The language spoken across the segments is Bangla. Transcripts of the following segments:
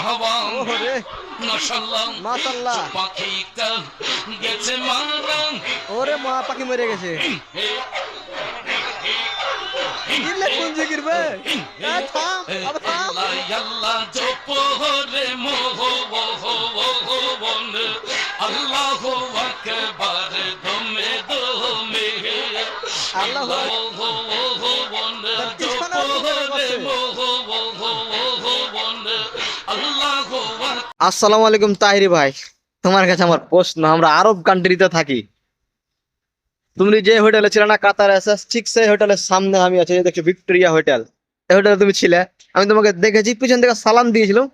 হাওয়া ওরে মাশাআল্লাহ মাশাআল্লাহ পাখিটা গেছে মারা ওরে মা পাখি মরে গেছে জিকির কোন জিকির বে থাম আবে থাম আল্লাহ আল্লাহ জপরে মোহ বন আল্লাহু আকবার দমে দমে আল্লাহ বন তার পিছনে উপরে জপরে বসে। মোহ বন আল্লাহু আসসালামু আলাইকুম তাহিরি ভাই, তোমার কাছে আমার প্রশ্ন। আমরা আরব কান্ট্রিতে থাকি, তুমি যে হোটেলে ছিলে না কাতার এসএস, ঠিক সেই হোটেলের সামনে আমি আছি, এই দেখছো ভিক্টোরিয়া হোটেল। এই হোটেলে তুমি ছিলে, আমি তোমাকে দেখেছি, পিছন থেকে সালাম দিয়েছিলাম,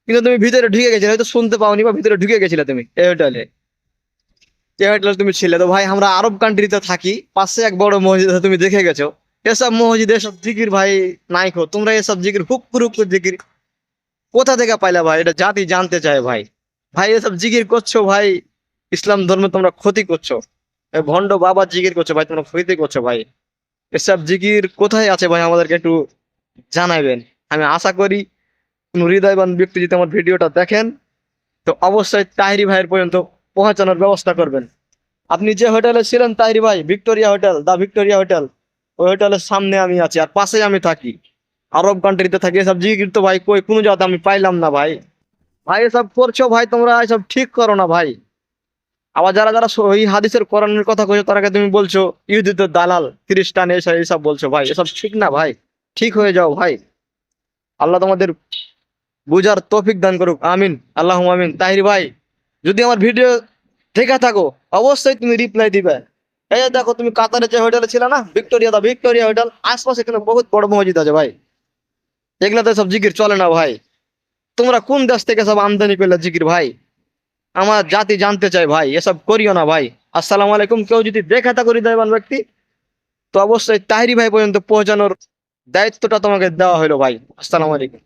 কিন্তু তুমি ভিতরে ঢুকে গেছিলে, হয়তো শুনতে পাওনি বা ভিতরে ঢুকে গেছিলে তুমি এই হোটেলে। এই হোটেলে তুমি ছিলে। তো ভাই আমরা আরব কান্ট্রিতে থাকি, পাশে এক বড় মসজিদ আছে, তুমি দেখে গেছো। এসব মসজিদ এসব জিকির ভাই নাই খো, তোমরা এসব জিকির হুক জিকির কোথা থেকে পাইলা ভাই? এটা জাতি জানতে চায় ভাই। ভাই এসব জিকির করছো ভাই, ইসলাম ধর্মে তোমরা ক্ষতি করছো। এই ভণ্ড বাবার জিকির করছো ভাই, তোমরা ক্ষতি করছো ভাই। এসব জিকির কোথায় আছে ভাই, আমাদেরকে একটু জানাবেন। আমি আশা করি কোন হৃদয়বান ব্যক্তি যদি আমার ভিডিওটা দেখেন, তো অবশ্যই তাহিরি ভাইয়ের পর্যন্ত পৌঁছানোর ব্যবস্থা করবেন। আপনি যে হোটেলে ছিলেন তাহিরি ভাই, ভিক্টোরিয়া হোটেল, দা ভিক্টোরিয়া হোটেল, ওই হোটেলের সামনে আমি আছি, আর পাশেই আমি থাকি। আরব কান্ট্রিতে থাকি, এসব জিকির তো ভাই কই কোনো জায়গাতে আমি পাইলাম না ভাই। ভাই এসব করছো ভাই, তোমরা এসব ঠিক করো না ভাই। আবার যারা যারা ওই হাদিসের কোরআনের কথা কইছো, তারাকে তুমি বলছো ইহুদিদের দালাল, খ্রিস্টান, এসব এইসব বলছো ভাই, এসব ঠিক না ভাই। ঠিক হয়ে যাও ভাই। আল্লাহ তোমাদের বুঝার তৌফিক দান করুক, আমিন আল্লাহুম্মা আমিন। তাহির ভাই, যদি আমার ভিডিও দেখে থাকো, অবশ্যই তুমি রিপ্লাই দিবে। এই যে দেখো, তুমি কাতারে যে হোটেলে ছিল না, ভিক্টোরিয়া, দা ভিক্টোরিয়া হোটেল, আশপাশে এখানে বহুত বড় মসজিদ আছে ভাই। এগুলাতে সব জিকির চলে না ভাই। তোমরা কোন দেশ থেকে সব আমদানি করলে জিকির ভাই? আমার জাতি জানতে চাই ভাই, এসব করিও না ভাই। আসসালামু আলাইকুম। কেউ যদি দেখে থাকো হৃদয়বান ব্যক্তি, তো অবশ্যই তাহিরি ভাই পর্যন্ত পৌঁছানোর দায়িত্বটা তোমাকে দেওয়া হলো ভাই। আসসালামু আলাইকুম।